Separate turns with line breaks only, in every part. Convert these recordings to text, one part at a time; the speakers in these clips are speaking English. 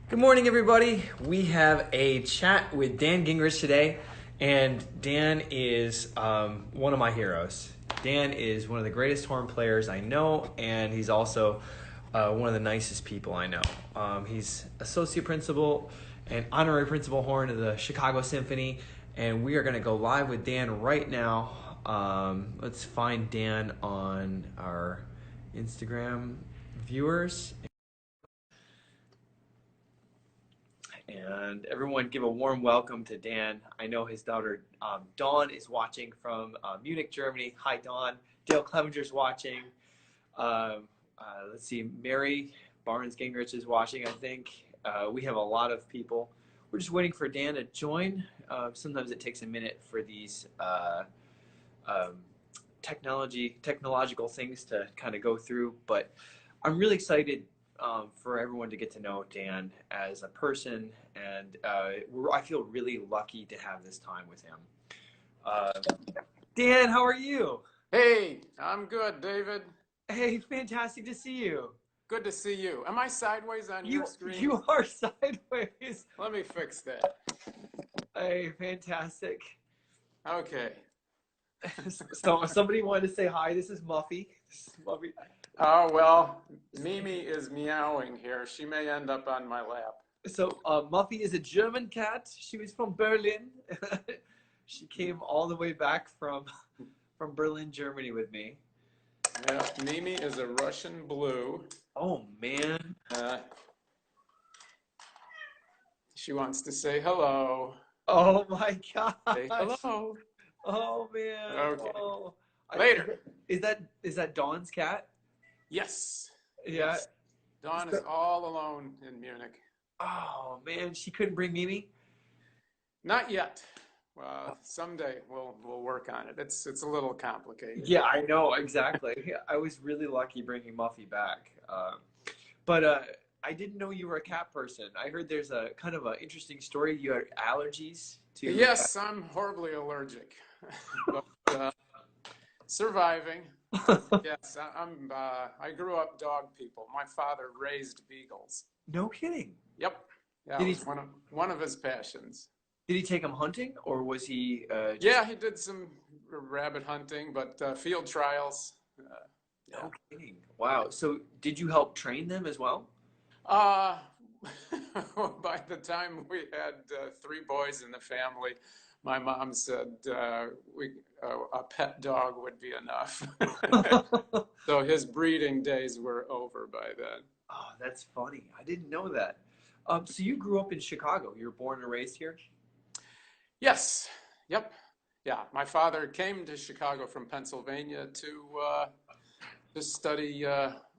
Good morning, everybody. We have a chat with Dan Gingrich today, and Dan is one of my heroes. Dan is one of the greatest horn players I know, and he's also one of the nicest people I know. He's associate principal and honorary principal horn of the Chicago Symphony, and we are going to go live with Dan right now. Let's find Dan on our Instagram viewers. And everyone give a warm welcome to Dan. I know his daughter Dawn is watching from Munich, Germany. Hi, Dawn. Dale Clevenger's watching. Let's see, Mary Barnes Gingrich is watching, I think. We have a lot of people. We're just waiting for Dan to join. Sometimes it takes a minute for these technological things to kind of go through, but I'm really excited for everyone to get to know Dan as a person, and I feel really lucky to have this time with him. Dan, how are you?
Hey, I'm good, David.
Hey, fantastic to see you.
Good to see you. Am I sideways on your screen?
You are sideways.
Let me fix that.
Hey, fantastic.
Okay.
So somebody wanted to say hi. This is Muffy.
Oh, well, Mimi is meowing here. She may end up on my lap.
So Muffy is a German cat. She was from Berlin. She came all the way back from Berlin, Germany with me.
Yeah, Mimi is a Russian blue.
Oh, man.
She wants to say hello.
Oh, my gosh.
Say hello.
Oh, man.
Okay.
Oh.
Later.
Is that Dawn's cat?
Yes.
Yeah.
Yes. Dawn is all alone in Munich.
Oh, man. She couldn't bring Mimi?
Not yet. Someday we'll work on it. It's a little complicated.
Yeah, I know, exactly. I was really lucky bringing Muffy back. But I didn't know you were a cat person. I heard there's a kind of an interesting story. You had allergies to...
Yes, I'm horribly allergic. But, surviving. Yes, I grew up dog people. My father raised beagles.
No kidding.
Yep. Yeah, it was one of his passions.
Did he take them hunting, or was he?
Yeah, he did some rabbit hunting, but field trials.
No kidding. Wow. So, did you help train them as well?
By the time we had 3 boys in the family, my mom said a pet dog would be enough. So his breeding days were over by then.
Oh, that's funny. I didn't know that. So you grew up in Chicago. You were born and raised here?
Yes. Yep. Yeah. My father came to Chicago from Pennsylvania to study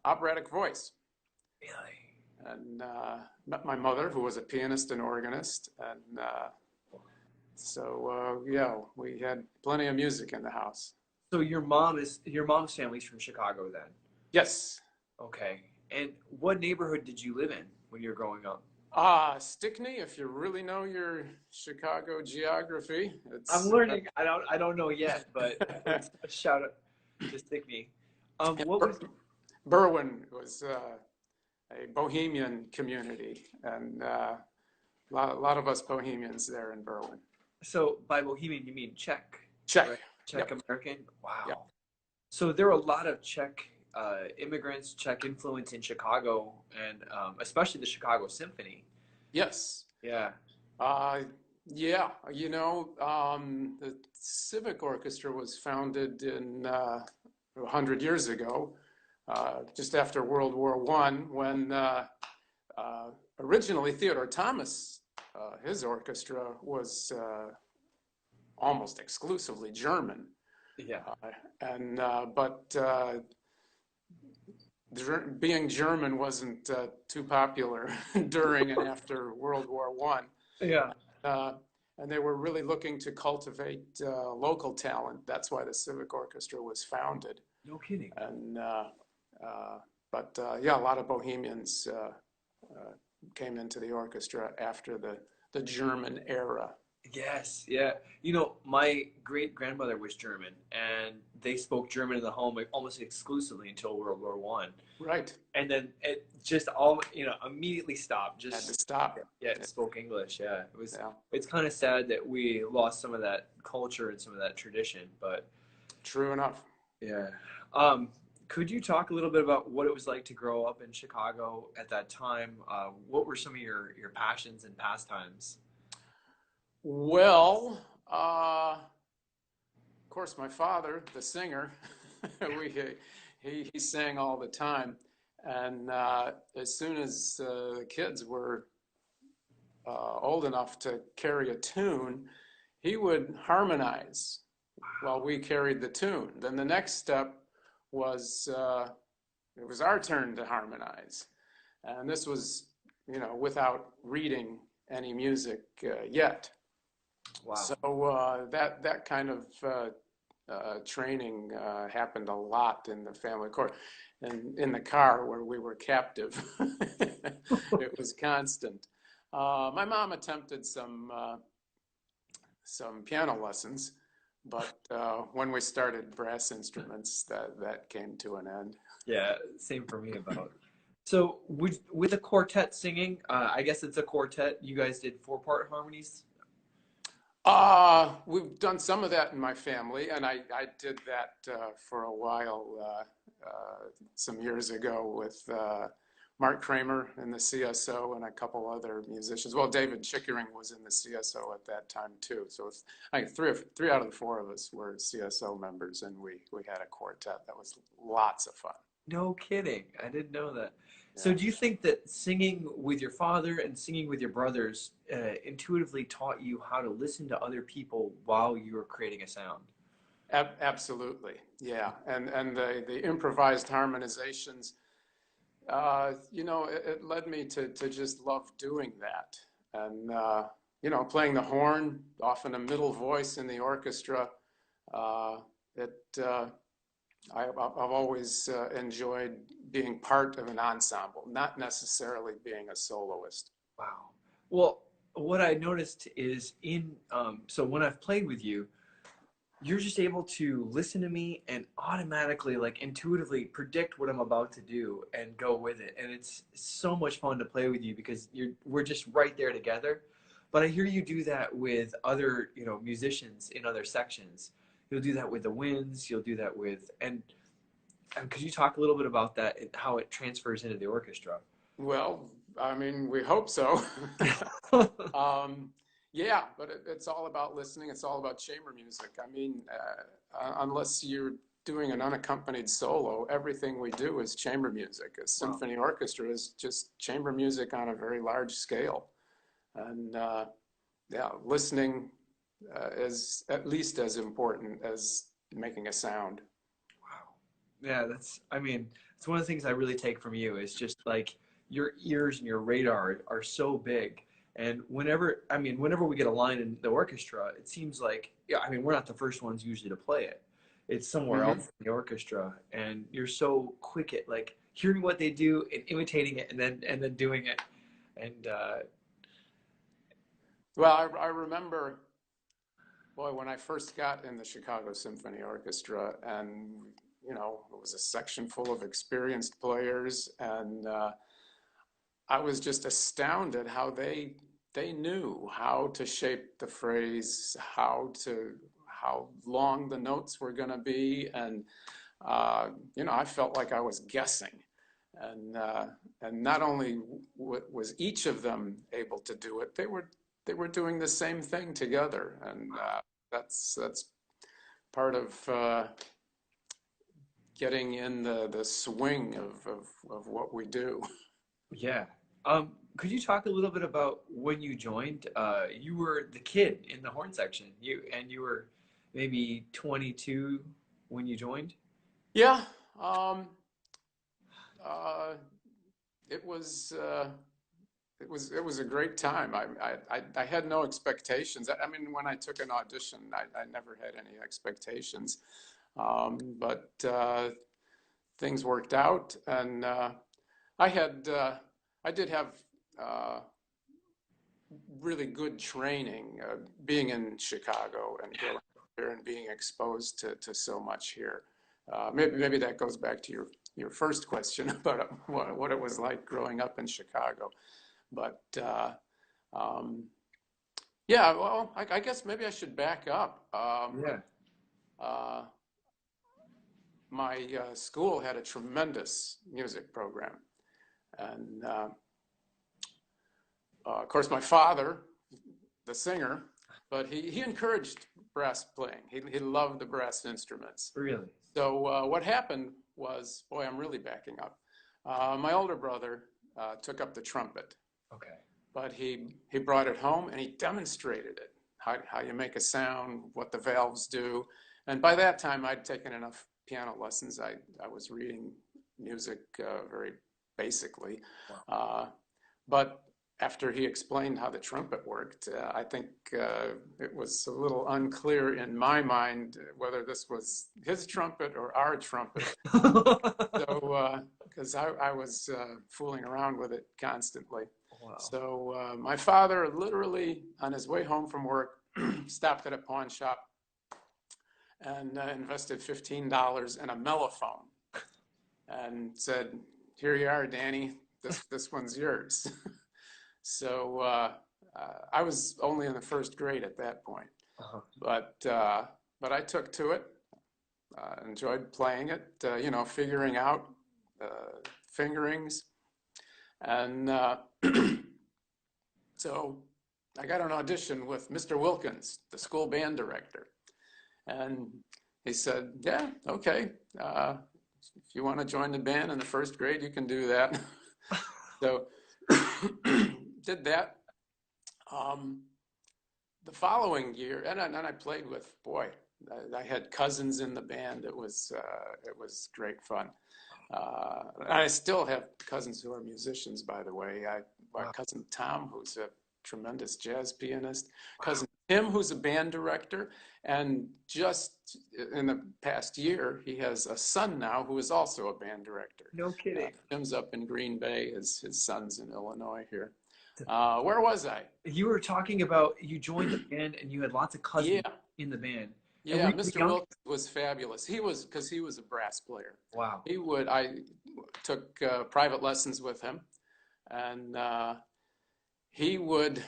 operatic voice.
Really?
And met my mother, who was a pianist and organist, and so yeah, we had plenty of music in the house.
So your mom's family's from Chicago then?
Yes.
Okay. And what neighborhood did you live in when you were growing up?
Stickney, if you really know your Chicago geography.
I'm learning. I don't know yet, but a shout out to Stickney.
Berwyn was a Bohemian community, and a lot of us Bohemians there in Berwyn.
So by Bohemian, you mean Czech?
Czech.
Right? Czech
Yep.
American? Wow.
Yep.
So there are a lot of Czech immigrants, Czech influence in Chicago, and especially the Chicago Symphony.
Yes.
Yeah.
Yeah. You know, the Civic Orchestra was founded in 100 years ago, just after World War I, when originally Theodore Thomas, his orchestra was almost exclusively German.
Yeah.
But being German wasn't too popular during and after World War I.
Yeah.
And they were really looking to cultivate local talent. That's why the Civic Orchestra was founded.
No kidding.
And yeah, a lot of Bohemians came into the orchestra after the German era.
Yes, yeah. You know, my great grandmother was German, and they spoke German in the home like, almost exclusively until World War One,
Right.
and then it just all immediately stopped.
Had to
Just
stop.
yeah, it spoke English. Yeah, it was.
Yeah.
It's kind of sad that we lost some of that culture and some of that tradition, but
True enough.
yeah. Um, could you talk a little bit about what it was like to grow up in Chicago at that time? What were some of your passions and pastimes?
Well, of course, my father, the singer, he sang all the time, and as soon as the kids were old enough to carry a tune, he would harmonize while we carried the tune. Then the next step was it was our turn to harmonize, and this was without reading any music yet.
Wow.
So that kind of training happened a lot in the family court, and in the car where we were captive. It was constant. My mom attempted some piano lessons, but when we started brass instruments, that came to an end.
Yeah, same for me about. So with a quartet singing, I guess it's a quartet. You guys did four-part harmonies.
We've done some of that in my family, and I did that for a while some years ago with Mark Kramer in the CSO and a couple other musicians. Well, David Chickering was in the CSO at that time too. So it's like three out of the four of us were CSO members, and we had a quartet. That was lots of fun.
No kidding. I didn't know that. So
Yeah.
do you think that singing with your father and singing with your brothers intuitively taught you how to listen to other people while you were creating a sound?
Absolutely, yeah, and the improvised harmonizations, it led me to just love doing that, and playing the horn, often a middle voice in the orchestra. Uh, it I've always enjoyed being part of an ensemble, not necessarily being a soloist.
Wow. Well, what I noticed is so when I've played with you, you're just able to listen to me and automatically, like intuitively predict what I'm about to do and go with it. And it's so much fun to play with you because we're just right there together. But I hear you do that with other, musicians in other sections. You'll do that with the winds, you'll do that with, and could you talk a little bit about that and how it transfers into the orchestra?
Well, I mean, we hope so. Um, yeah, but it's all about listening. It's all about chamber music. I mean, unless you're doing an unaccompanied solo, everything we do is chamber music. A
Wow.
symphony orchestra is just chamber music on a very large scale. And yeah, listening is at least as important as making a sound.
Wow. Yeah, I mean, it's one of the things I really take from you is just like your ears and your radar are so big. And whenever we get a line in the orchestra, it seems like, yeah, I mean, we're not the first ones usually to play it. It's somewhere else
Hmm.
in the orchestra. And you're so quick at like hearing what they do and imitating it and then doing it. And
Well, I remember, boy, when I first got in the Chicago Symphony Orchestra, and it was a section full of experienced players, and I was just astounded how they knew how to shape the phrase, how long the notes were going to be, and I felt like I was guessing, and not only was each of them able to do it, they were doing the same thing together, and that's part of getting in the swing of what we do.
yeah. Could you talk a little bit about when you joined? You were the kid in the horn section. You were maybe 22 when you joined.
Yeah, um, uh, it was it was a great time. I had no expectations. I mean, when I took an audition, I never had any expectations, but things worked out, and I did have uh, really good training, being in Chicago and growing up here and being exposed to so much here. Maybe that goes back to your first question about what it was like growing up in Chicago. But yeah, well, I guess maybe I should back up.
Yeah.
My school had a tremendous music program. And of course, my father, the singer, but he encouraged brass playing. He loved the brass instruments.
Really?
So what happened was, boy, I'm really backing up. My older brother took up the trumpet.
Okay.
But he brought it home and he demonstrated it, how you make a sound, what the valves do. And by that time, I'd taken enough piano lessons. I was reading music very basically.
Wow.
But after he explained how the trumpet worked, I think it was a little unclear in my mind whether this was his trumpet or our trumpet. So, because I was fooling around with it constantly.
Wow.
So my father literally, on his way home from work, stopped at a pawn shop and invested $15 in a mellophone and said, "Here you are, Danny. This one's yours." So I was only in the first grade at that point, but I took to it, enjoyed playing it, figuring out fingerings, and so I got an audition with Mr. Wilkins, the school band director, and he said, "Yeah, okay, if you want to join the band in the first grade, you can do that." So did that. The following year, and I played with, boy, I had cousins in the band. It was great fun. I still have cousins who are musicians, by the way. My cousin Tom, who's a tremendous jazz pianist, cousin Tim, who's a band director, and just in the past year, he has a son now who is also a band director.
No kidding.
Tim's up in Green Bay. His son's in Illinois here. Where was I?
You were talking about you joined the band and you had lots of cousins in the band.
Yeah, Mr. Wilkins was fabulous. Because he was a brass player.
Wow.
I took private lessons with him, and he would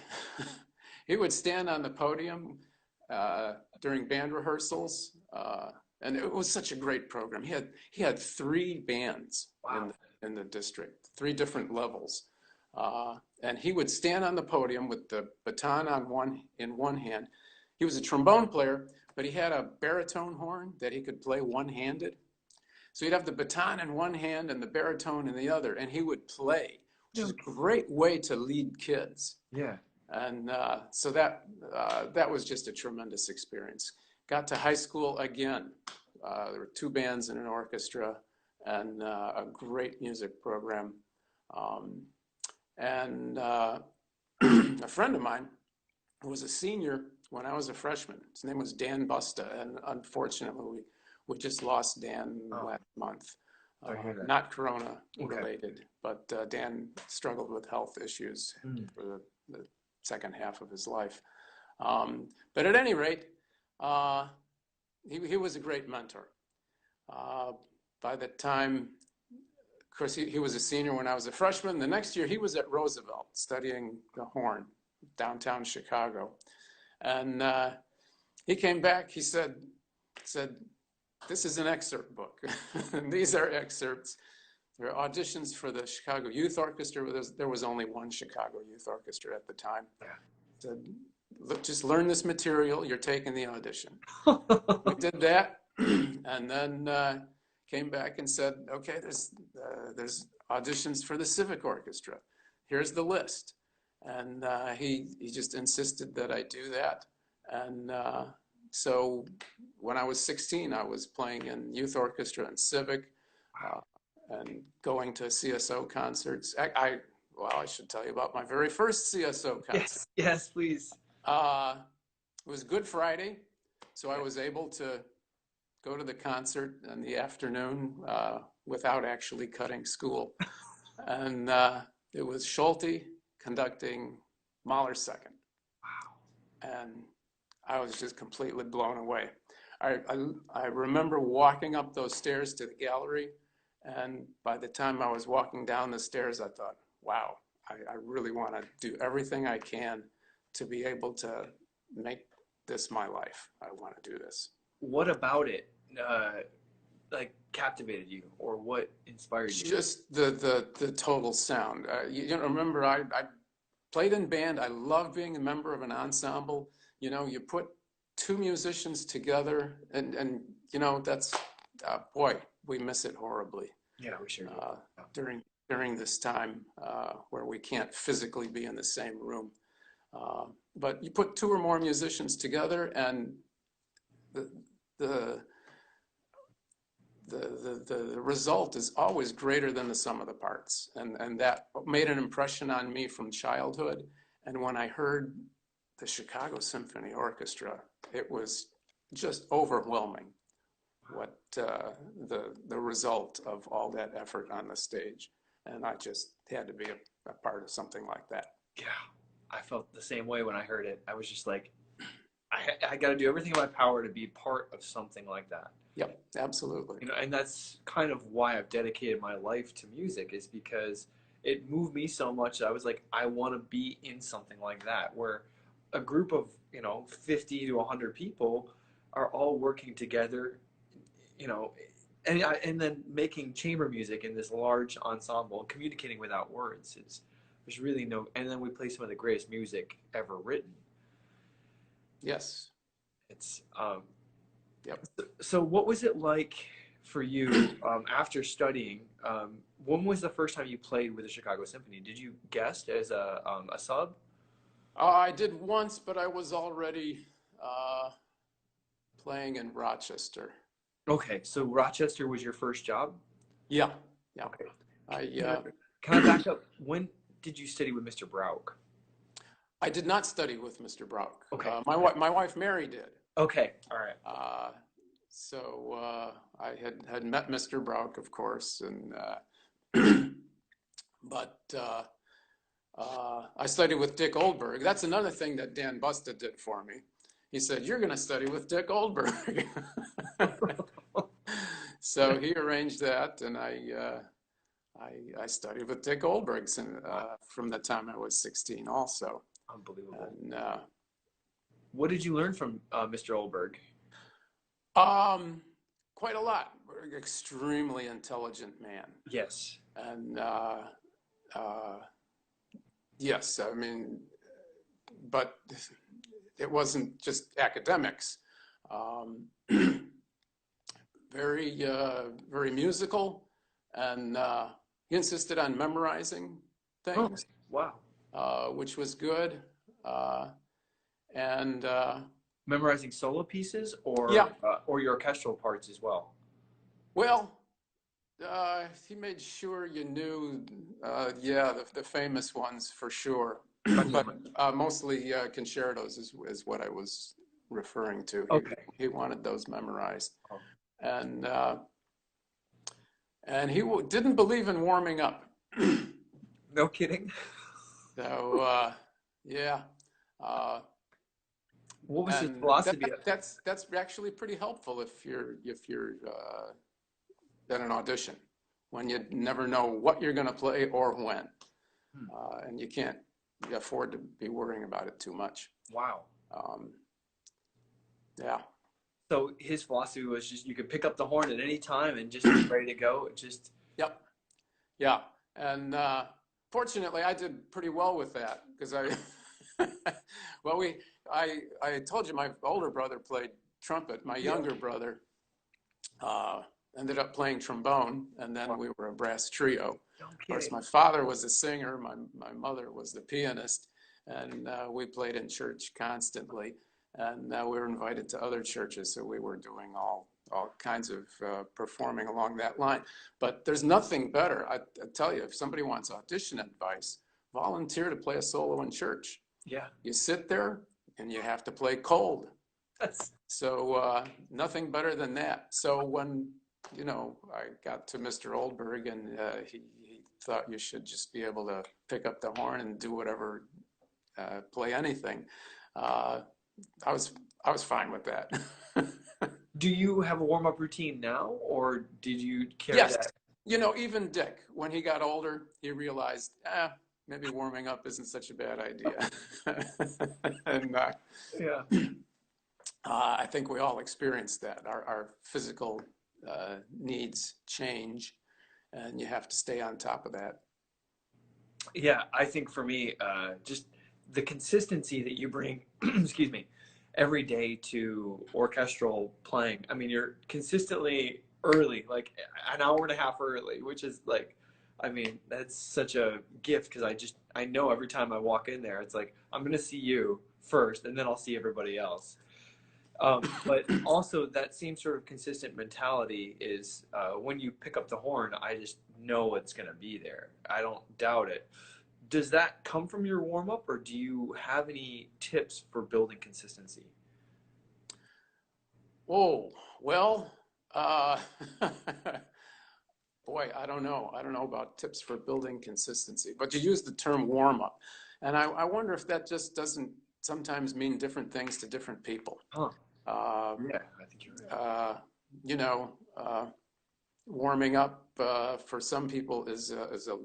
stand on the podium during band rehearsals, and it was such a great program. He had 3 bands in the district, 3 different levels, and he would stand on the podium with the baton in one hand. He was a trombone player, but he had a baritone horn that he could play one-handed. So he'd have the baton in one hand and the baritone in the other, and he would play, which is a great way to lead kids.
Yeah.
And so that was just a tremendous experience. Got to high school again. There were 2 bands in an orchestra and a great music program. And a friend of mine who was a senior when I was a freshman, his name was Dan Busta, and unfortunately we just lost Dan last month. Not Corona related, but Dan struggled with health issues for the second half of his life. But at any rate, he was a great mentor. By the time, of course, he was a senior when I was a freshman. The next year, he was at Roosevelt studying the horn, downtown Chicago. And he came back, he said, "This is an excerpt book." And these are excerpts. There are auditions for the Chicago Youth Orchestra. There was only one Chicago Youth Orchestra at the time. Yeah. Said, "Look, just learn this material. You're taking the audition." We did that, and then came back and said, "Okay, there's auditions for the Civic Orchestra. Here's the list." And he just insisted that I do that. And so when I was 16, I was playing in youth orchestra and civic, and going to CSO concerts. I should tell you about my very first CSO concert.
Yes, please.
It was Good Friday, so I was able to go to the concert in the afternoon without actually cutting school. And it was Schulte conducting Mahler second. And I was just completely blown away. I remember walking up those stairs to the gallery, and by the time I was walking down the stairs, I thought, wow, I really want to do everything I can to be able to make this my life. I want to do this.
What about it, like, captivated you, or what inspired you?
Just the total sound. You know, remember, I played in band. I love being a member of an ensemble. You know, you put two musicians together, and you know, that's boy, we miss it horribly.
Yeah, we sure do.
During this time where we can't physically be in the same room. But you put two or more musicians together, and the result is always greater than the sum of the parts. And that made an impression on me from childhood. And when I heard the Chicago Symphony Orchestra, it was just overwhelming what the result of all that effort on the stage. And I just had to be a part of something like that.
Yeah, I felt the same way when I heard it. I was just like, I got to do everything in my power to be part of something like that.
Yep, absolutely.
You know, and that's kind of why I've dedicated my life to music, is because it moved me so much that I was like, I want to be in something like that, where a group of, 50 to 100 people are all working together, and then making chamber music in this large ensemble and communicating without words. There's really no, and then we play some of the greatest music ever written.
Yes.
It's
yep.
So what was it like for you after studying? When was the first time you played with the Chicago Symphony? Did you guest as a sub?
I did once, but I was already playing in Rochester.
Okay, so Rochester was your first job?
Yeah. Yeah.
Okay.
Can
I back up? When did you study with Mr. Brauch?
I did not study with Mr. Brauch.
Okay.
My wife Mary did.
Okay. All right.
So I had met Mr. Brauch, of course, and but I studied with Dick Oldberg. That's another thing that Dan Busta did for me. He said, "You're going to study with Dick Oldberg." So he arranged that, and I studied with Dick Oldberg from the time I was 16 also.
Unbelievable.
And,
what did you learn from Mr. Oldberg?
Quite a lot. Extremely intelligent man.
Yes.
And yes, I mean, but it wasn't just academics. Very musical, and he insisted on memorizing things.
Oh, wow.
Which was good. And
memorizing solo pieces, or your orchestral parts as well?
Well, he made sure you knew, the famous ones for sure, but mostly concertos is what I was referring to.
Okay.
He wanted those memorized.
Oh.
And he didn't believe in warming up.
No kidding.
So, yeah.
What was his philosophy?
That's actually pretty helpful if you're at an audition, when you never know what you're going to play or when, and you can't afford to be worrying about it too much.
Wow.
Yeah.
So his philosophy was just, you could pick up the horn at any time and just be ready to go.
Yep. Yeah. And fortunately, I did pretty well with that, because I told you my older brother played trumpet. My younger brother ended up playing trombone, and then we were a brass trio. Of course, my father was a singer. My mother was the pianist, and we played in church constantly. And we were invited to other churches, so we were doing all kinds of performing along that line. But there's nothing better. I tell you, if somebody wants audition advice, volunteer to play a solo in church.
Yeah.
You sit there and you have to play cold. So nothing better than that. So when I got to Mr. Oldberg, and he thought you should just be able to pick up the horn and do whatever play anything, I was fine with that.
Do you have a warm-up routine now, or did you carry
Yes.
that?
You know, even Dick, when he got older, he realized, maybe warming up isn't such a bad idea. And
Yeah.
I think we all experience that. Our physical needs change, and you have to stay on top of that.
Yeah, I think for me, just the consistency that you bring, excuse me, every day to orchestral playing. I mean, you're consistently early, like an hour and a half early, which is like, I mean, that's such a gift because I know every time I walk in there, it's like, I'm going to see you first and then I'll see everybody else. But also that same sort of consistent mentality is when you pick up the horn, I just know it's going to be there. I don't doubt it. Does that come from your warm up, or do you have any tips for building consistency?
Oh, well, uh, boy, I don't know. I don't know about tips for building consistency, but you use the term warm up. And I wonder if that just doesn't sometimes mean different things to different people.
Huh. Yeah, I think you're right.
You know, warming up for some people is a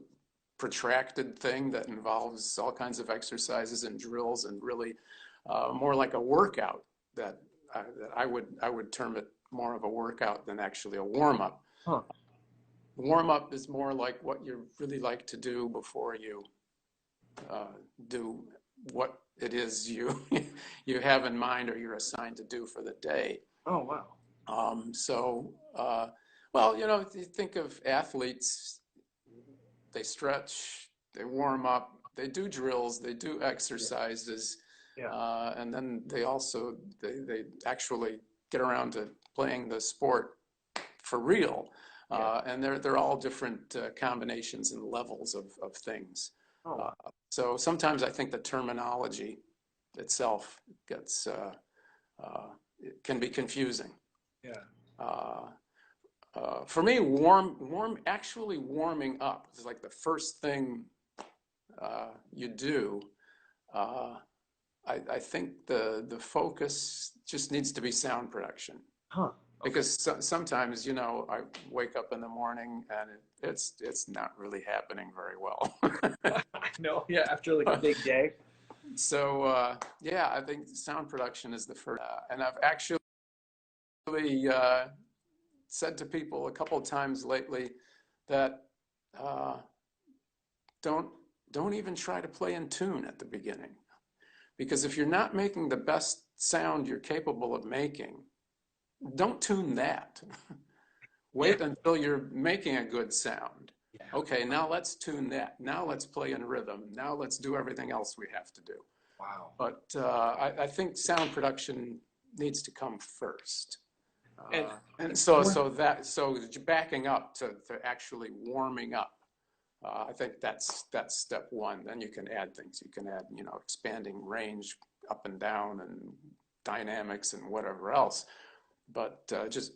protracted thing that involves all kinds of exercises and drills and really more like a workout that I would term it more of a workout than actually a warm up.
Huh.
Warm up is more like what you really like to do before you do what it is you you have in mind or you're assigned to do for the day.
Oh, wow.
Well, you know, if you think of athletes, they stretch, they warm up, they do drills, they do exercises,
Yeah.
and then they actually get around to playing the sport for real. And they're all different combinations and levels of things.
Oh, wow.
So sometimes I think the terminology itself it can be confusing.
Yeah.
For me, actually warming up is like the first thing you do. I think the focus just needs to be sound production.
Huh. Okay.
Because sometimes, you know, I wake up in the morning and it's not really happening very well.
No, yeah, after like a big day.
So yeah, I think sound production is the first. And I've actually said to people a couple of times lately that uh, don't even try to play in tune at the beginning, because if you're not making the best sound you're capable of making, don't tune that. Wait until you're making a good sound.
Yeah.
Okay, now let's tune that. Now let's play in rhythm. Now let's do everything else we have to do.
Wow.
But I think sound production needs to come first. And so backing up to actually warming up, I think that's step one. Then you can add things. You can add, you know, expanding range up and down and dynamics and whatever else. But just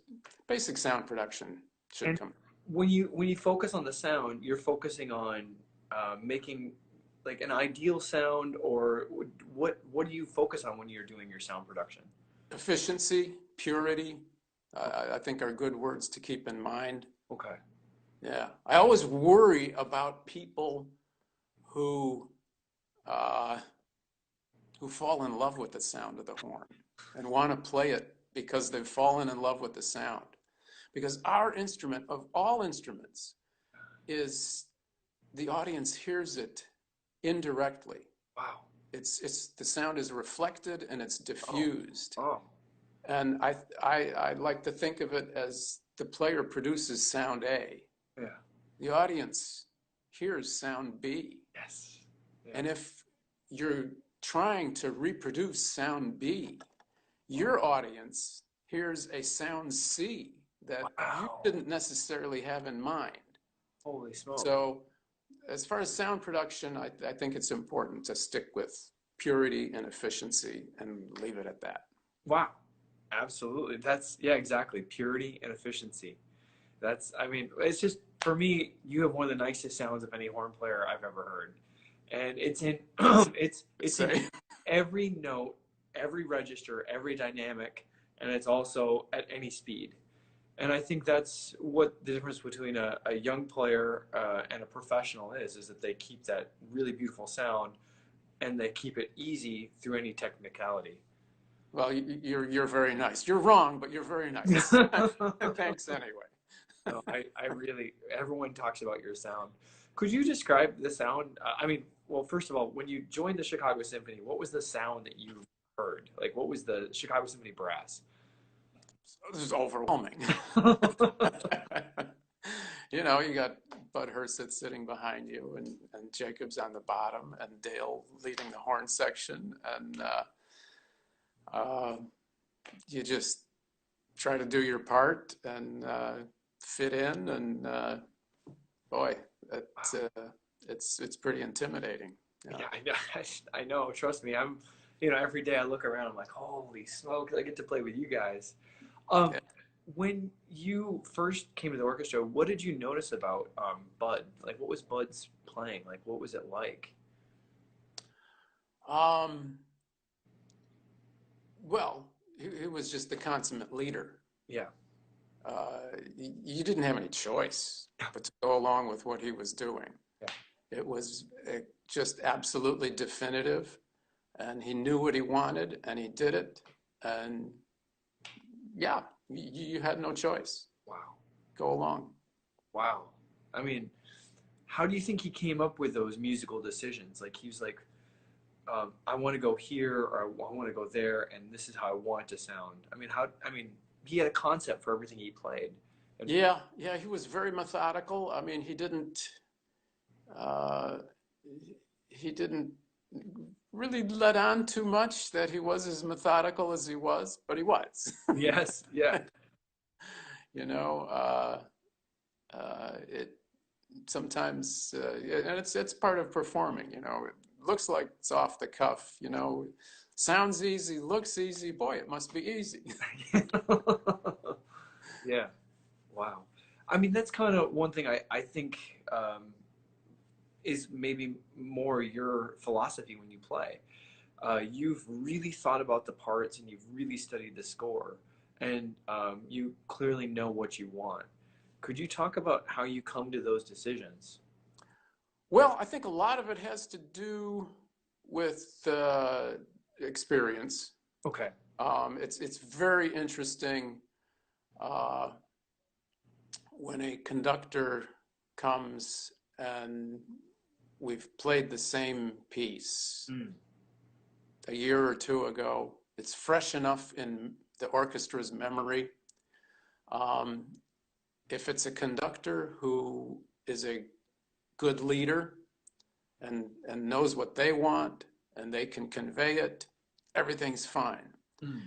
basic sound production should come.
When you focus on the sound, you're focusing on making like an ideal sound, or what do you focus on when you're doing your sound production?
Efficiency, purity, I think are good words to keep in mind.
Okay.
Yeah, I always worry about people who fall in love with the sound of the horn and want to play it because they've fallen in love with the sound. Because our instrument, of all instruments, is the audience hears it indirectly.
Wow.
It's the sound is reflected and it's diffused.
Oh.
And I like to think of it as the player produces sound A.
Yeah.
The audience hears sound B.
Yes. Yeah.
And if you're trying to reproduce sound B, your audience hears a sound C that you didn't necessarily have in mind.
Holy smokes.
So as far as sound production, I think it's important to stick with purity and efficiency and leave it at that.
Wow. Absolutely. Yeah, exactly. Purity and efficiency. I mean, it's just, for me, you have one of the nicest sounds of any horn player I've ever heard. and it's in it's in
Say.
every note, every register, every dynamic, and it's also at any speed. And I think that's what the difference between a young player and a professional is that they keep that really beautiful sound and they keep it easy through any technicality.
Well, you're very nice. You're wrong, but you're very nice. Thanks anyway.
No, I really, everyone talks about your sound. Could you describe the sound? I mean, well, first of all, when you joined the Chicago Symphony, what was the sound that you heard? Like, what was the Chicago Symphony brass?
This is overwhelming. You know, you got Bud Herseth sitting behind you, and Jacob's on the bottom, and Dale leading the horn section, and uh, you just try to do your part and fit in, and boy, it's pretty intimidating. Yeah.
Yeah, I know. I know. Trust me. Every day I look around, I'm like, holy smokes, I get to play with you guys. Um,
Yeah.
when you first came to the orchestra, what did you notice about Bud? Like, what was Bud's playing? Like, what was it like?
Um, well, he was just the consummate leader.
Yeah.
You didn't have any choice but to go along with what he was doing.
Yeah.
It was just absolutely definitive, and he knew what he wanted, and he did it. And yeah, you had no choice.
Wow.
Go along.
Wow. I mean, how do you think he came up with those musical decisions? Like, he was like, I want to go here or I want to go there, and this is how I want it to sound. I mean, he had a concept for everything he played. And
Yeah, yeah, he was very methodical. I mean, uh, he didn't really let on too much that he was as methodical as he was, but he was.
yes, yeah,
You know, it sometimes, and it's part of performing. You know, it looks like it's off the cuff. You know, sounds easy, looks easy. Boy, it must be easy.
yeah. Wow. I mean, that's kind of one thing I think is maybe more your philosophy when you play. You've really thought about the parts and you've really studied the score, and you clearly know what you want. Could you talk about how you come to those decisions?
Well, I think a lot of it has to do with experience.
Okay.
It's very interesting uh, when a conductor comes and we've played the same piece
Mm.
a year or two ago. It's fresh enough in the orchestra's memory. Um, if it's a conductor who is a good leader and knows what they want and they can convey it, everything's fine.
Mm.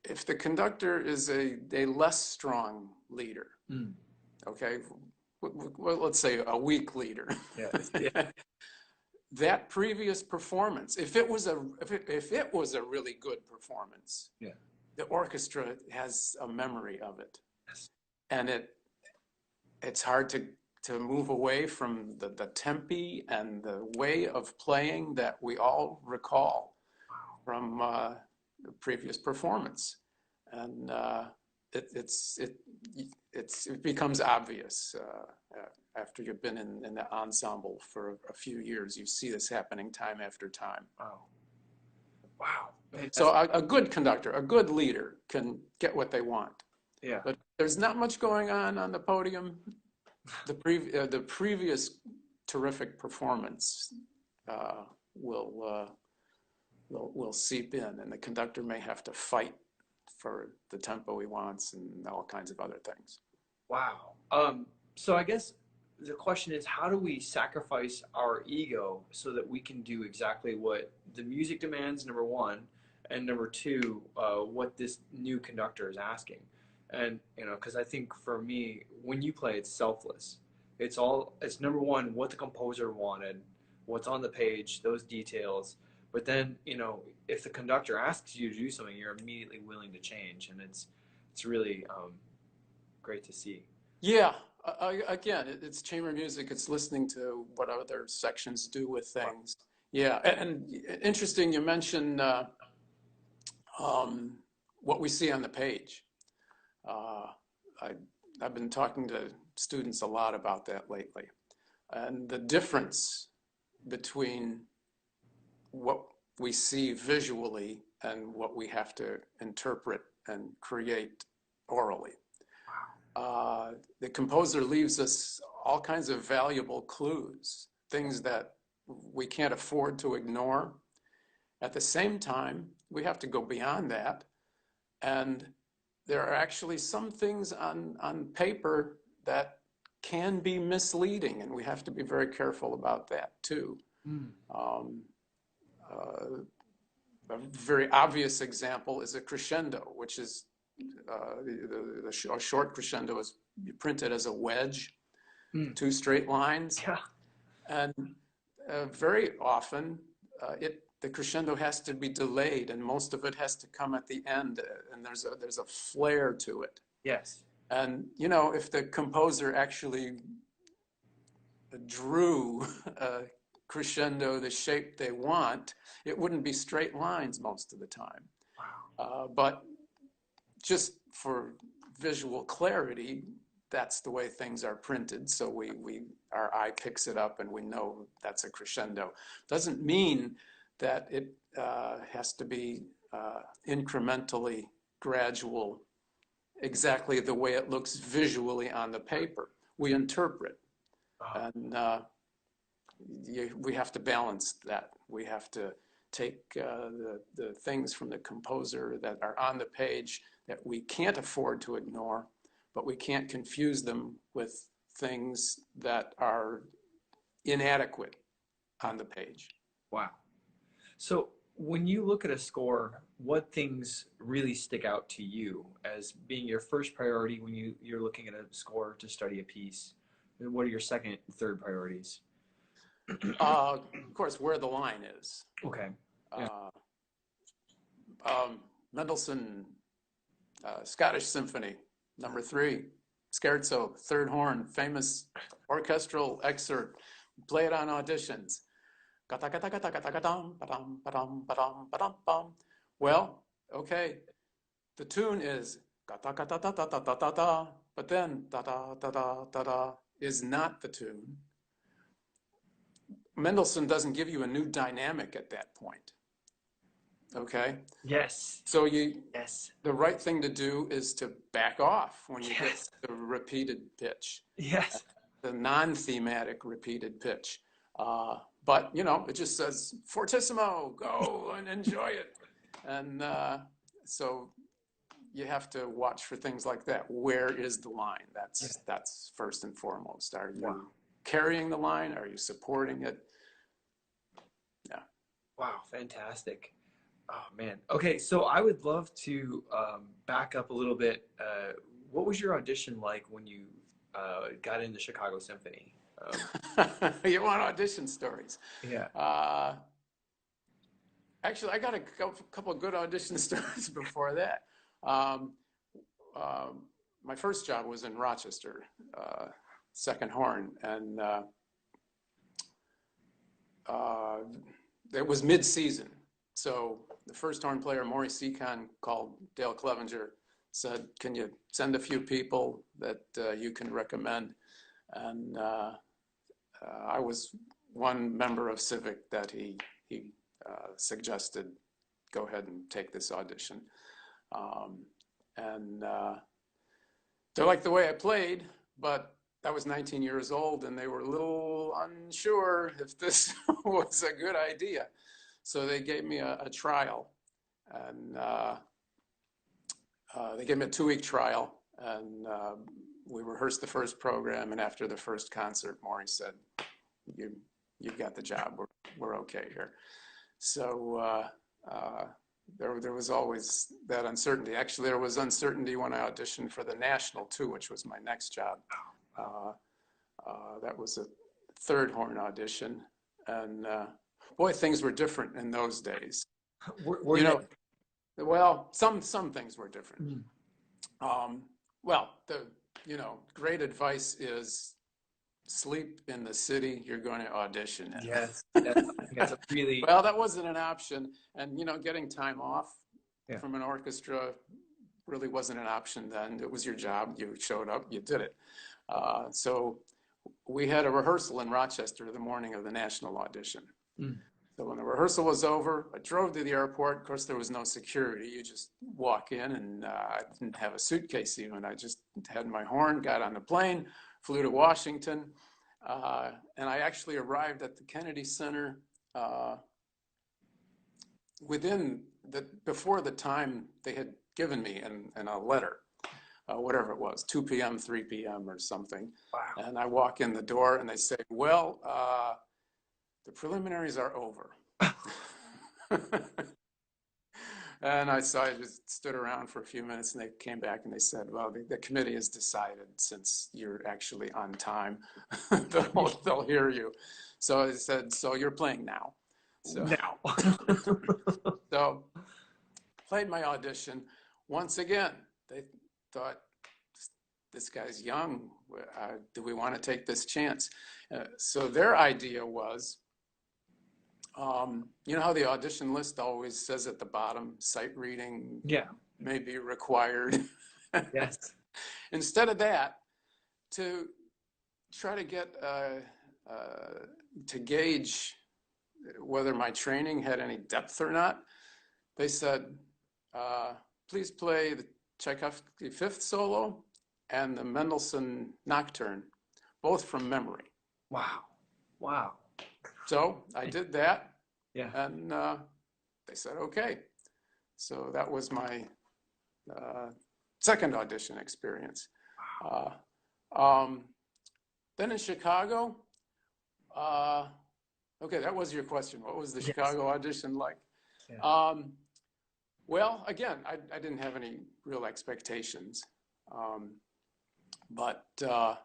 If the conductor is a less strong leader,
Mm.
okay, well, let's say a weak leader,
Yeah. Yeah.
that previous performance, if it was a really good performance,
Yeah.
the orchestra has a memory of it,
Yes.
and it's hard to move away from the tempi and the way of playing that we all recall from the previous performance, and it becomes obvious after you've been in the ensemble for a few years. You see this happening time after time.
Wow. Wow.
So a good conductor, a good leader can get what they want.
Yeah.
But there's not much going on the podium. The previous terrific performance will seep in, and the conductor may have to fight for the tempo he wants and all kinds of other things.
Wow. So I guess the question is, how do we sacrifice our ego so that we can do exactly what the music demands, number one, and number two, what this new conductor is asking? And, because I think for me, when you play, it's selfless. It's number one, what the composer wanted, what's on the page, those details. But then, if the conductor asks you to do something, you're immediately willing to change. And it's really great to see.
Yeah, Again, it's chamber music. It's listening to what other sections do with things. Yeah, and interesting. You mentioned what we see on the page. Uh, I've been talking to students a lot about that lately, and the difference between what we see visually and what we have to interpret and create orally. The composer leaves us all kinds of valuable clues, things that we can't afford to ignore. At the same time, we have to go beyond that. And there are actually some things on paper that can be misleading, and we have to be very careful about that too. A very obvious example is a crescendo, which is a short crescendo is printed as a wedge, 2 straight lines.
Yeah.
And very often the crescendo has to be delayed, and most of it has to come at the end, and there's a flair to it.
Yes.
And you know, if the composer actually drew a crescendo the shape they want, it wouldn't be straight lines most of the time.
Wow.
But just for visual clarity, that's the way things are printed. So our eye picks it up and we know that's a crescendo. Doesn't mean that it has to be incrementally gradual, exactly the way it looks visually on the paper. We interpret, and we have to balance that. We have to take the things from the composer that are on the page that we can't afford to ignore, but we can't confuse them with things that are inadequate on the page.
Wow. So when you look at a score, what things really stick out to you as being your first priority when you're looking at a score to study a piece? And what are your second and third priorities?
Of course, where the line is.
Okay. Yeah.
Mendelssohn, Scottish Symphony, number 3, Scherzo, third horn, famous orchestral excerpt. Play it on auditions. Well, okay, the tune is but then is not the tune. Mendelssohn doesn't give you a new dynamic at that point. Okay?
Yes.
So
yes.
The right thing to do is to back off when you
Yes.
get the repeated pitch.
Yes.
The non-thematic repeated pitch. But, you know, it just says, fortissimo, go and enjoy it. And so you have to watch for things like that. Where is the line? That's first and foremost. Are you carrying the line? Are you supporting it? Yeah.
Wow, fantastic. Oh, man. Okay, so I would love to back up a little bit. What was your audition like when you got into Chicago Symphony?
You want audition stories?
Yeah.
Actually, I got a couple of good audition stories before that. My first job was in Rochester, second horn, and it was mid-season. So the first horn player, Maurice Econ, called Dale Clevenger, said, can you send a few people that you can recommend? And I was one member of Civic that he suggested, go ahead and take this audition. And they liked the way I played, but I was 19 years old and they were a little unsure if this was a good idea. So they gave me a trial, and they gave me a 2-week trial, and we rehearsed the first program, and after the first concert, Maury said, you've got the job, we're okay here. So there was always that uncertainty. Actually, there was uncertainty when I auditioned for the National too, which was my next job. That was a third horn audition, and boy, things were different in those days.
You know,
well, some things were different.
Mm.
Well, the you know, great advice is sleep in the city you're going to audition in.
Yes, I think that's a really
Well, that wasn't an option. And, you know, getting time off
yeah.
from an orchestra really wasn't an option then. It was your job. You showed up, you did it. So we had a rehearsal in Rochester the morning of the national audition.
Mm.
So when the rehearsal was over, I drove to the airport. Of course, there was no security. You just walk in, and I didn't have a suitcase even. I just had my horn, got on the plane, flew to Washington, and I actually arrived at the Kennedy Center before the time they had given me in a letter, whatever it was, 2 p.m., 3 p.m. or something.
Wow.
And I walk in the door, and they say, well, the preliminaries are over. And I just stood around for a few minutes, and they came back and they said, well, the committee has decided, since you're actually on time, they'll hear you. So I said, so you're playing now. So,
Now.
so played my audition. Once again, they thought, this guy's young. Do we want to take this chance? So their idea was, you know how the audition list always says at the bottom, sight reading may be required?
Yes.
Instead of that, to try to get, to gauge whether my training had any depth or not, they said, please play the Tchaikovsky Fifth Solo and the Mendelssohn Nocturne, both from memory.
Wow. Wow.
So I did that,
Yeah.
and they said, okay. So that was my second audition experience. Then in Chicago, okay, that was your question. What was the Chicago audition like? Yeah. Well, again, I didn't have any real expectations. But the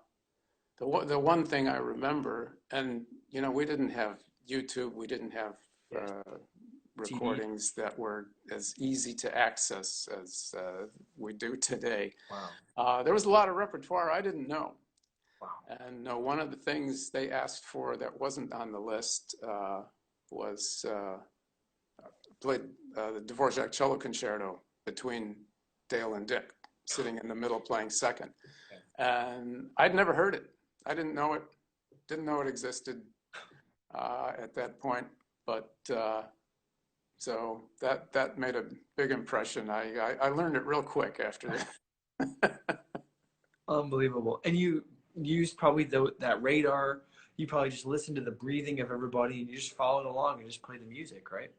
one thing I remember, and you know, we didn't have YouTube, we didn't have recordings that were as easy to access as we do today. Wow. There was a lot of repertoire I didn't know. Wow. And one of the things they asked for that wasn't on the list was played the Dvorak cello concerto between Dale and Dick, sitting in the middle playing second. And I'd never heard it. I didn't know it existed at that point. But so that made a big impression. I learned it real quick after that.
Unbelievable. And you used probably that radar. You probably just listened to the breathing of everybody, and you just followed along and just played the music, right?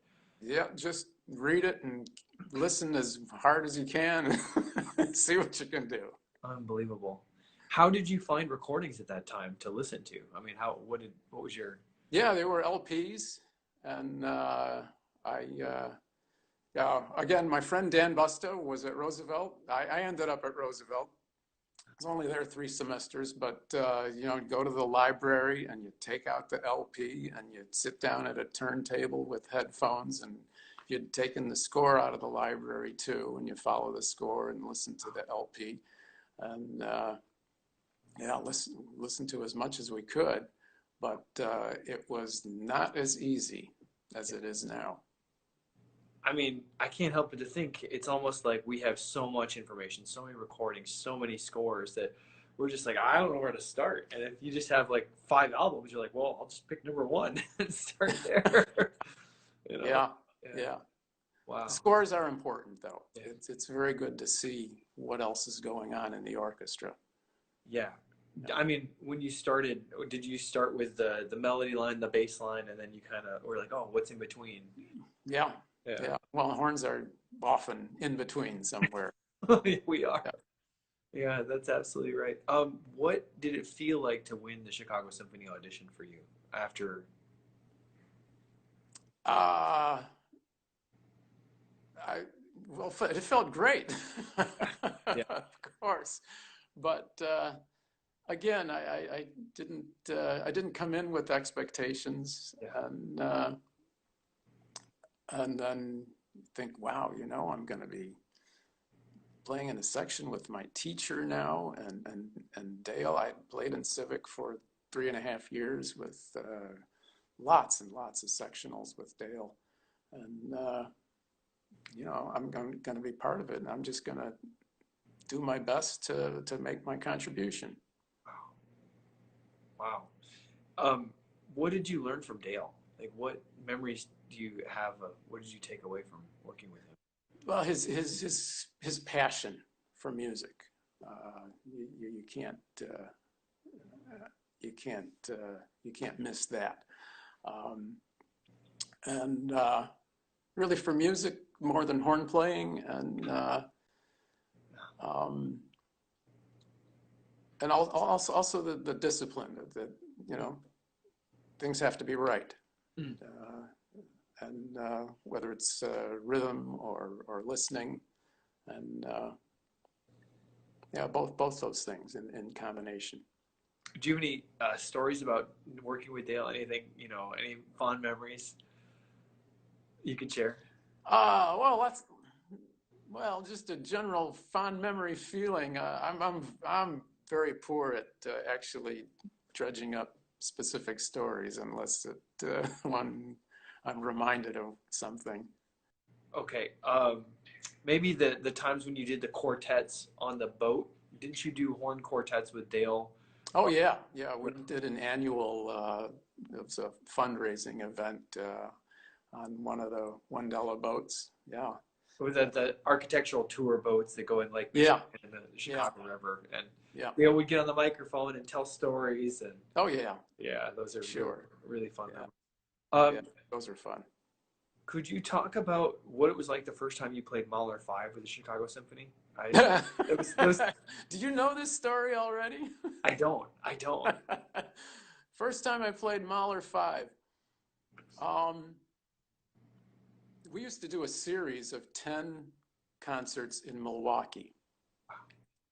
Yeah,
just read it and listen as hard as you can and see what you can do.
Unbelievable. How did you find recordings at that time to listen to? I mean, what was your?
Yeah, they were LPs, and again, my friend Dan Busto was at Roosevelt. I ended up at Roosevelt. I was only there 3 semesters, but you know, go to the library and you take out the LP and you'd sit down at a turntable with headphones, and you'd taken the score out of the library too, and you follow the score and listen to the LP, and yeah, listen to as much as we could, but it was not as easy as it is now.
I mean, I can't help but to think it's almost like we have so much information, so many recordings, so many scores that we're just like, I don't know where to start. And if you just have like 5 albums, you're like, well, I'll just pick number 1 and start there. You know?
Yeah.
Wow.
The scores are important, though.
Yeah.
It's very good to see what else is going on in the orchestra.
Yeah. I mean, when you started, did you start with the melody line, the bass line, and then you kind of were like, oh, what's in between?
Yeah. Well, horns are often in between somewhere.
We are. Yeah, that's absolutely right. What did it feel like to win the Chicago Symphony audition for you after?
It felt great,
Yeah.
Of course, but again, I didn't come in with expectations, and then think, wow, you know, I'm going to be playing in a section with my teacher now, and Dale. I played in civic for 3.5 years with lots and lots of sectionals with Dale, and I'm going to be part of it, and I'm just going to do my best to make my contribution.
Wow. What did you learn from Dale? Like, what memories do you have? What did you take away from working with him?
Well, his passion for music. You can't miss that. And really, for music more than horn playing, and also the discipline that things have to be right.
Mm.
And whether it's rhythm or listening, and both those things in combination.
Do you have any stories about working with Dale? Anything, any fond memories you can share?
Well, just a general fond memory feeling. I'm very poor at actually dredging up specific stories unless when I'm reminded of something.
Okay. Maybe the times when you did the quartets on the boat. Didn't you do horn quartets with Dale?
Oh yeah. We did an annual. It was a fundraising event on one of the Wendella boats. Yeah.
Was that the architectural tour boats that go in Lake Michigan and the Chicago River? And Dale would get on the microphone and tell stories. And
oh yeah.
Yeah, those are
sure
really fun.
Yeah. Those are fun.
Could you talk about what it was like the first time you played Mahler 5 with the Chicago Symphony?
Do you know this story already?
I don't.
First time I played Mahler 5. We used to do a series of 10 concerts in Milwaukee,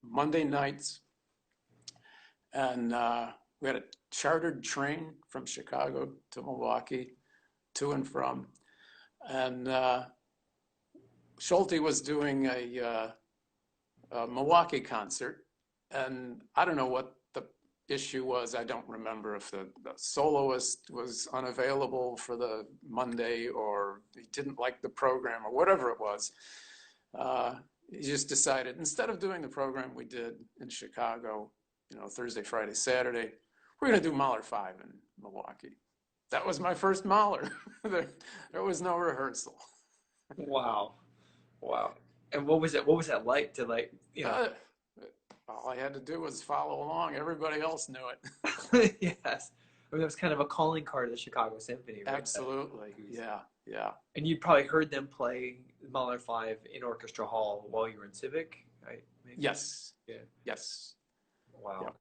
Monday nights. And we had a chartered train from Chicago to Milwaukee, to and from. And Schulte was doing a Milwaukee concert. And I don't know what the issue was. I don't remember if the soloist was unavailable for the Monday, or he didn't like the program, or whatever it was. He just decided, instead of doing the program we did in Chicago, Thursday, Friday, Saturday, we're going to do Mahler 5 in Milwaukee. That was my first Mahler. There was no rehearsal.
Wow. And what was that like to
all I had to do was follow along. Everybody else knew it.
Yes. I mean, that was kind of a calling card of the Chicago Symphony, right?
Absolutely. Yeah.
And you probably heard them play Mahler 5 in Orchestra Hall while you were in Civic, right? Maybe?
Yes.
Yeah.
Yes.
Wow.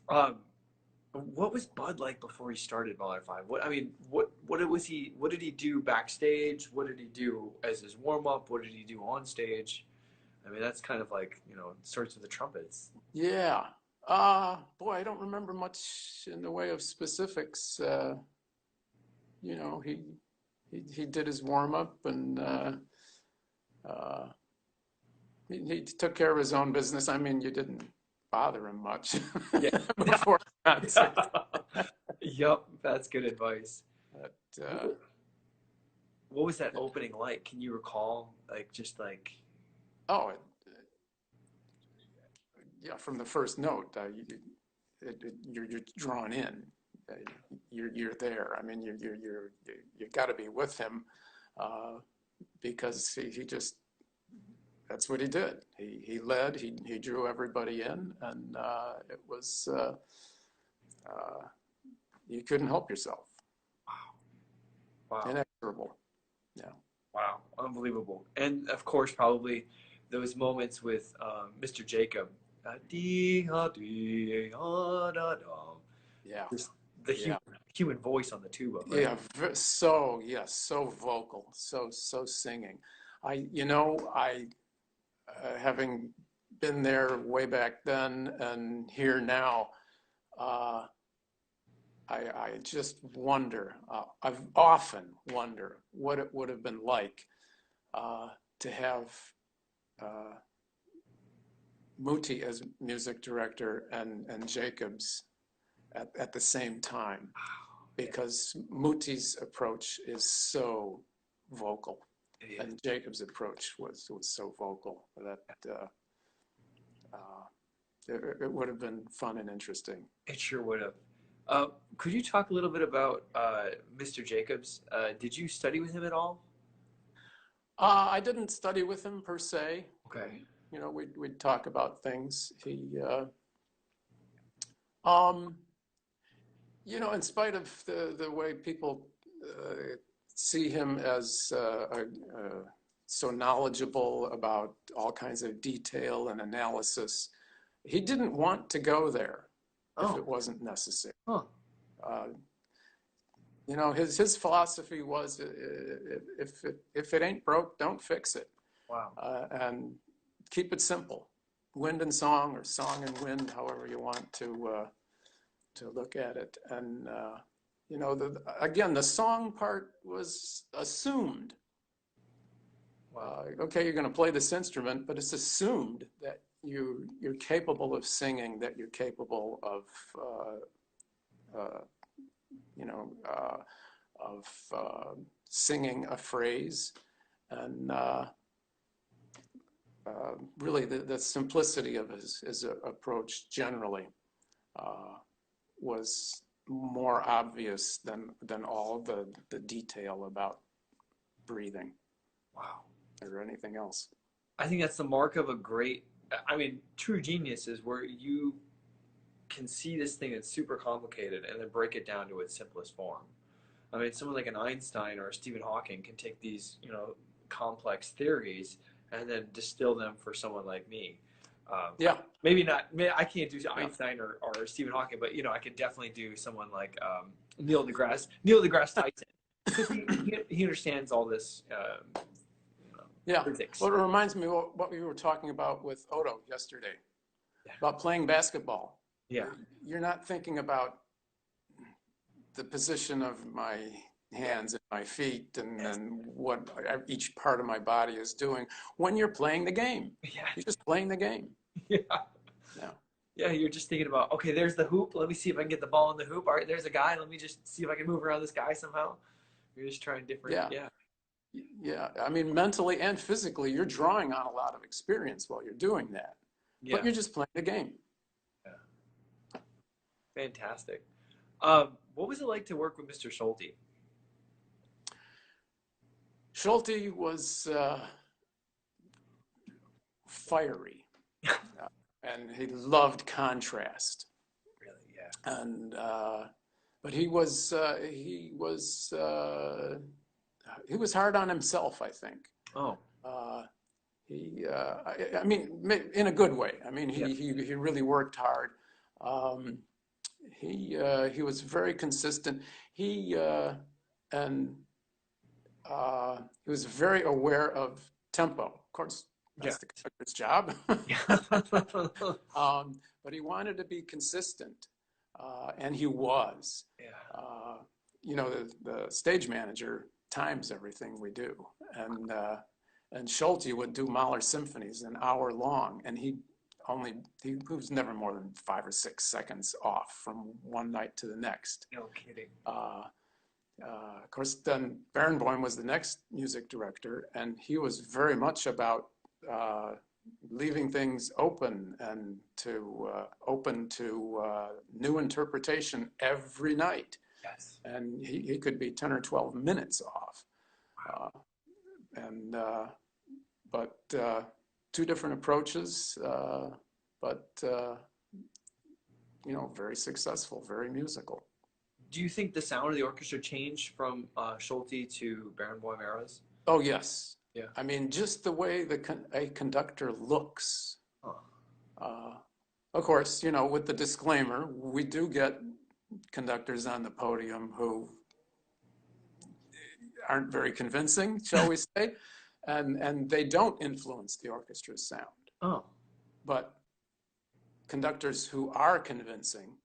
Yeah.
What was Bud like before he started Mahler 5? What did he do backstage? What did he do as his warm-up? What did he do on stage? I mean, that's kind of like, starts with the trumpets.
Yeah. Boy, I don't remember much in the way of specifics. He did his warm-up, and he took care of his own business. I mean, you didn't bother him much before the concert.
Yep, that's good advice.
But,
what was that opening like? Can you recall,
Oh, from the first note, you're drawn in. You're there. I mean, you got to be with him, because he just, that's what he did. He led. He drew everybody in, and it was you couldn't help yourself.
Wow.
Inexorable. Yeah.
Wow, unbelievable. And of course, probably those moments with Mr. Jacob.
Yeah.
Just the human voice on the tuba. Right?
Yeah. So vocal, so singing. I having been there way back then and here now, I just wonder. I've often wonder what it would have been like to have Muti as music director and Jacobs at the same time, because Muti's approach is so vocal, and Jacobs' approach was so vocal that it would have been fun and interesting.
It sure would have. Could you talk a little bit about Mr. Jacobs? Did you study with him at all?
I didn't study with him per se.
Okay.
You know, we'd talk about things. You know, in spite of the way people see him as so knowledgeable about all kinds of detail and analysis, he didn't want to go there if it wasn't necessary.
Huh.
You know, his philosophy was, if it ain't broke, don't fix it.
Wow.
And keep it simple. Wind and song, or song and wind, however you want to look at it. And, you know, again, the song part was assumed.
Wow.
Okay, you're going to play this instrument, but it's assumed that you're capable of singing, that you're capable of, you know, of singing a phrase. And really the simplicity of his approach generally was more obvious than all the detail about breathing.
Wow.
Or anything else.
I think that's the mark of a great, I mean, true genius is where you can see this thing that's super complicated and then break it down to its simplest form. I mean, someone like an Einstein or a Stephen Hawking can take these, you know, complex theories and then distill them for someone like me.
Yeah.
Maybe not. I can't do Einstein or Stephen Hawking, but you know, I could definitely do someone like Neil deGrasse Tyson. He understands all this.
Yeah.
Physics.
Well, it reminds me of what we were talking about with Odo yesterday, about playing basketball.
Yeah.
You're not thinking about the position of my hands and my feet and what each part of my body is doing when you're playing the game.
Yeah.
You're just playing the game.
Yeah.
Yeah.
Yeah, you're just thinking about, okay, there's the hoop. Let me see if I can get the ball in the hoop. All right, there's a guy. Let me just see if I can move around this guy somehow. You're just trying different. Yeah.
Yeah. I mean, mentally and physically, you're drawing on a lot of experience while you're doing that.
Yeah.
But you're just playing the game.
Yeah. Fantastic. What was it like to work with Mr. Schulte?
Schulte was fiery, and he loved contrast.
Really, yeah.
And but he was hard on himself, I think.
Oh.
I mean, in a good way. I mean, he really worked hard. He was very consistent. He was very aware of tempo. Of course, that's the conductor's job. But he wanted to be consistent, and he was.
Yeah.
You know, the stage manager times everything we do, and Schulte would do Mahler symphonies an hour long, and he was never more than 5 or 6 seconds off from one night to the next.
No kidding.
Of course, then Barenboim was the next music director, and he was very much about leaving things open and open to new interpretation every night.
Yes.
And he could be 10 or 12 minutes off. But two different approaches, but you know, very successful, very musical.
Do you think the sound of the orchestra changed from Schulte to Barenboim eras?
Oh, yes.
Yeah.
I mean, just the way a conductor looks. Of course, you know, with the disclaimer, we do get conductors on the podium who aren't very convincing, shall we say, and they don't influence the orchestra's sound.
Oh.
But conductors who are convincing,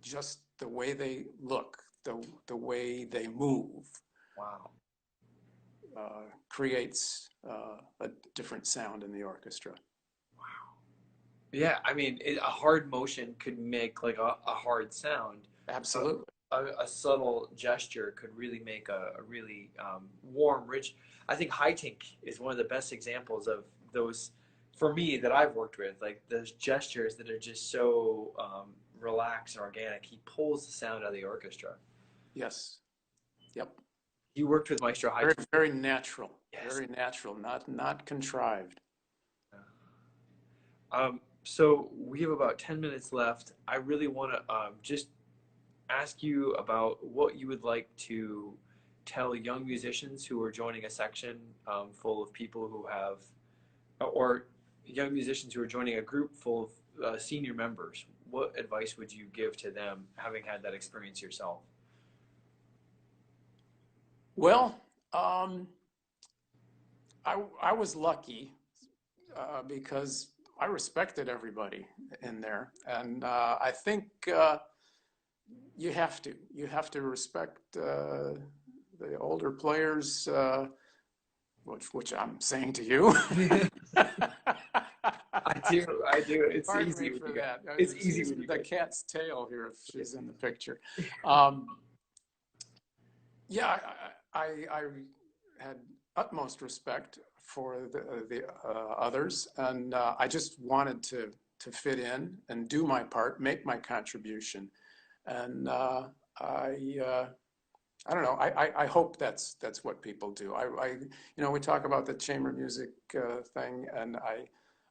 just the way they look, the way they move,
Wow.
Creates a different sound in the orchestra.
Wow. Yeah, I mean, a hard motion could make like a hard sound. A,
Absolutely.
a subtle gesture could really make a really warm, rich. I think High Tink is one of the best examples of those for me that I've worked with. Like those gestures that are just so relaxed and organic. He pulls the sound out of the orchestra.
Yes. Yep.
You worked with Maestro High
Very,
Tink.
very natural.
Yes.
Very natural. Not contrived.
So we have about 10 minutes left. I really want to just ask you about what you would like to tell young musicians who are joining a section full of people who have, or young musicians who are joining a group full of senior members. What advice would you give to them, having had that experience yourself?
Well, I was lucky because I respected everybody in there, and I think you have to respect the older players, which I'm saying to you.
I do. It's
Pardon
easy
me
with
for
you guys.
that.
It's easy
She's
with you
the
guys.
cat's tail here if she's in the picture. Um, yeah, I had utmost respect for the others, and I just wanted to fit in and do my part, make my contribution, and I don't know. I hope that's what people do. We talk about the chamber music thing, and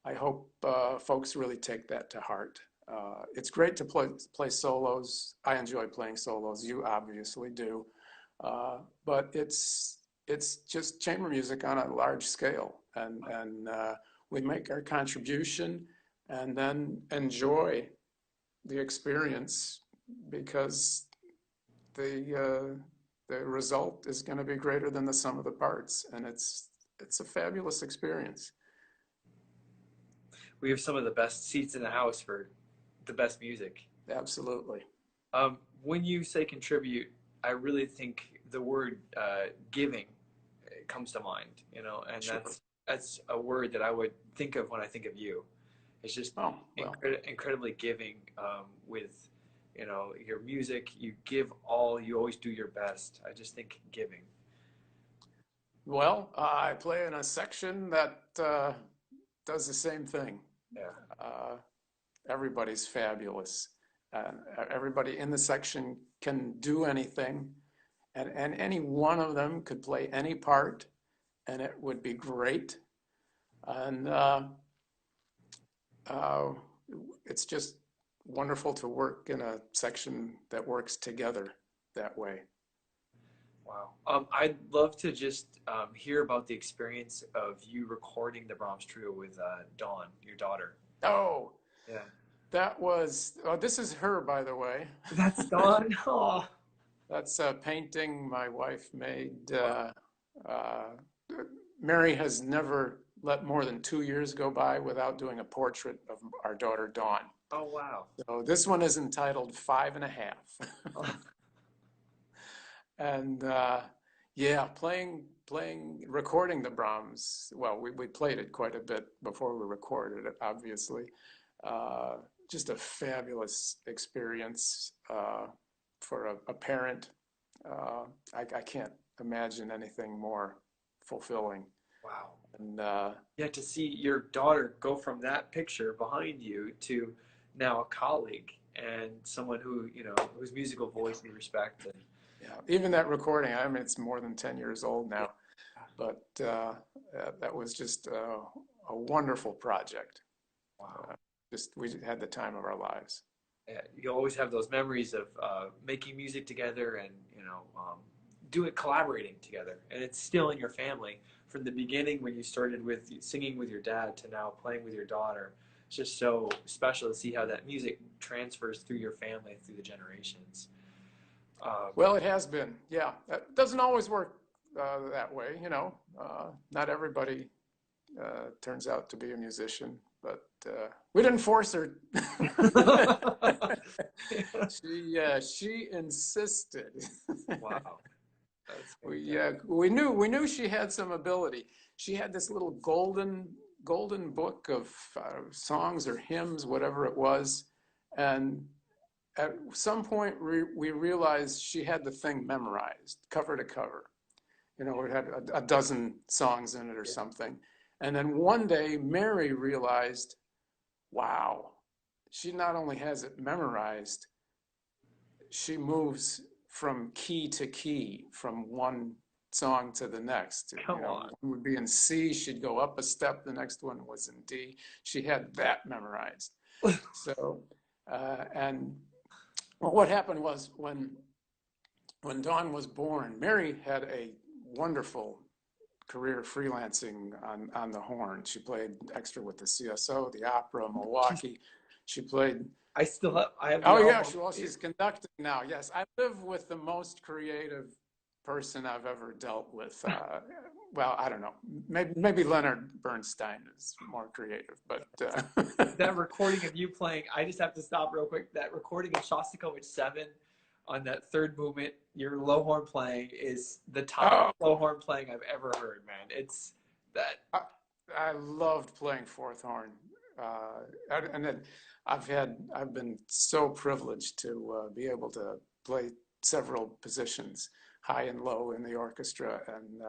I hope folks really take that to heart. It's great to play solos. I enjoy playing solos. You obviously do, but it's just chamber music on a large scale, and we make our contribution, and then enjoy the experience because the result is going to be greater than the sum of the parts, and it's a fabulous experience.
We have some of the best seats in the house for the best music.
Absolutely.
When you say contribute, I really think the word giving comes to mind, and
Sure.
that's a word that I would think of when I think of you. It's just
Oh, well,
incredibly giving with, your music. You give all. You always do your best. I just think giving.
I play in a section that does the same thing.
Yeah.
Uh, Everybody's fabulous. Everybody in the section can do anything, and any one of them could play any part, and it would be great. And uh, it's just wonderful to work in a section that works together that way.
Wow. I'd love to just hear about the experience of you recording the Brahms Trio with Dawn, your daughter.
Oh,
Yeah.
this is her, by the way.
That's Dawn. Oh.
That's a painting my wife made. Uh, Mary has never let more than 2 years go by without doing a portrait of our daughter, Dawn.
Oh, wow.
So this one is entitled 5.5.
Oh.
And yeah, recording the Brahms. Well, we played it quite a bit before we recorded it, obviously. Just a fabulous experience for a parent. I can't imagine anything more fulfilling.
Wow.
And
Yeah, to see your daughter go from that picture behind you to now a colleague and someone whose musical voice we respect. And
yeah, even that recording, I mean, it's more than 10 years old now, but that was just a wonderful project.
wow.
We had the time of our lives.
Yeah, you always have those memories of making music together and collaborating together, and it's still in your family from the beginning when you started with singing with your dad to now playing with your daughter. It's just so special to see how that music transfers through your family through the generations.
Well, it has been. Yeah, that doesn't always work that way. Not everybody turns out to be a musician, but we didn't force her. She insisted.
Wow.
We knew she had some ability. She had this little golden book of songs or hymns, whatever it was. And at some point, we realized she had the thing memorized, cover to cover. You know, it had a dozen songs in it or something. And then one day, Mary realized, wow, she not only has it memorized, she moves from key to key, from one song to the next.
Come on.
One would be in C, she'd go up a step, the next one was in D. She had that memorized. So, and well, what happened was when Dawn was born, Mary had a wonderful career freelancing on the horn. She played extra with the CSO, the opera, Milwaukee. She played.
I still have. I have.
Oh yeah, she's conducting now. Yes, I live with the most creative person I've ever dealt with. Well, I don't know. Maybe Leonard Bernstein is more creative, but
that recording of you playing. I just have to stop real quick. That recording of Shostakovich 7 on that third movement, your low horn playing is the top low horn playing I've ever heard, man. It's that.
I loved playing fourth horn, and then I've been so privileged to be able to play several positions, high and low in the orchestra, and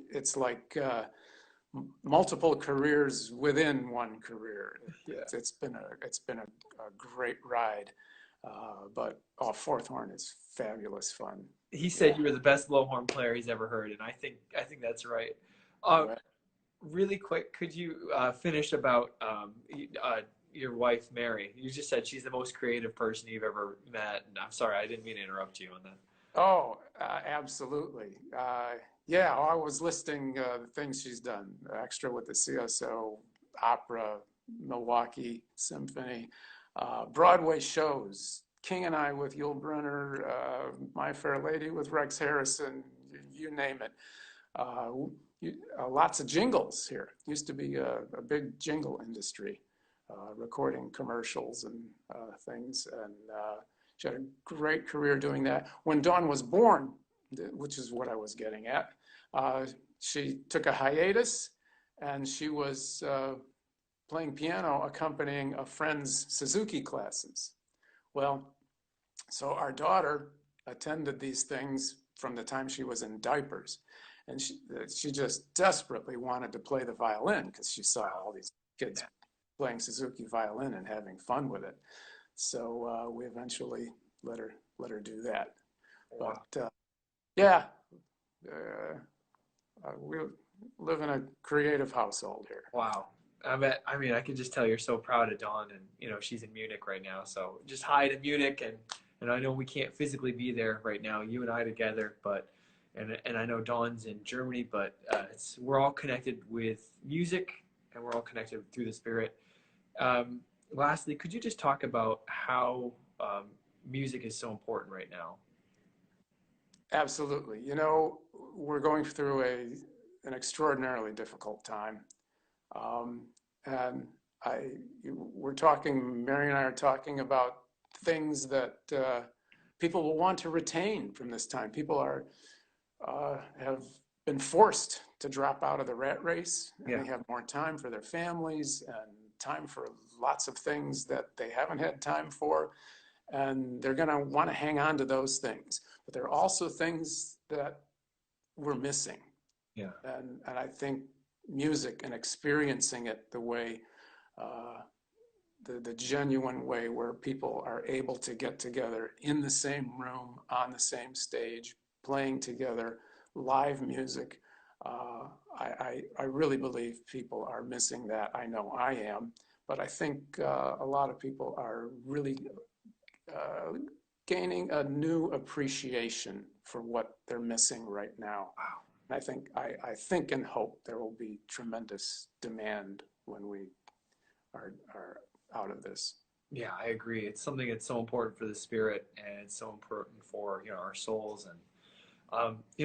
it's like multiple careers within one career. It's been a great ride. But fourth horn is fabulous fun.
He said you were the best low horn player he's ever heard, and I think that's right. Really quick, could you finish about your wife Mary? You just said she's the most creative person you've ever met, and I'm sorry, I didn't mean to interrupt you on that.
Oh, absolutely. Yeah, I was listing the things she's done: extra with the CSO, opera, Milwaukee Symphony. Broadway shows, King and I with Yul Brynner, My Fair Lady with Rex Harrison, you name it. Lots of jingles here. Used to be a big jingle industry, recording commercials and things. And she had a great career doing that. When Dawn was born, which is what I was getting at, she took a hiatus and she was playing piano, accompanying a friend's Suzuki classes. Well, so our daughter attended these things from the time she was in diapers. And she just desperately wanted to play the violin because she saw all these kids playing Suzuki violin and having fun with it. So we eventually let her do that.
Wow.
But we live in a creative household here.
Wow. I mean, I can just tell you're so proud of Dawn, and she's in Munich right now. So just hi to Munich, and I know we can't physically be there right now, you and I together, but and I know Dawn's in Germany, but we're all connected with music, and we're all connected through the spirit. Lastly, could you just talk about how music is so important right now?
Absolutely. We're going through an extraordinarily difficult time. And Mary and I are talking about things that people will want to retain from this time. People have been forced to drop out of the rat race, and they have more time for their families and time for lots of things that they haven't had time for. And they're going to want to hang on to those things. But there are also things that we're missing.
Yeah.
And I think music and experiencing it the way, the genuine way where people are able to get together in the same room, on the same stage, playing together, live music. I really believe people are missing that. I know I am, but I think a lot of people are really gaining a new appreciation for what they're missing right now.
Wow.
I think and hope there will be tremendous demand when we are out of this.
Yeah, I agree. It's something that's so important for the spirit, and it's so important for our souls. And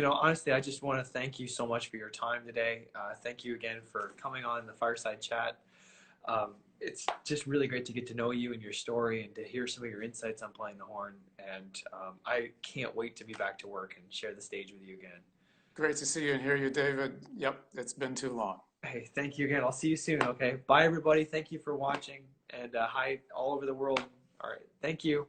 honestly, I just want to thank you so much for your time today. Thank you again for coming on the Fireside Chat. It's just really great to get to know you and your story, and to hear some of your insights on playing the horn. And I can't wait to be back to work and share the stage with you again.
Great to see you and hear you, David. Yep, it's been too long.
Hey, thank you again. I'll see you soon. Okay. Bye, everybody. Thank you for watching, and hi all over the world. All right. Thank you.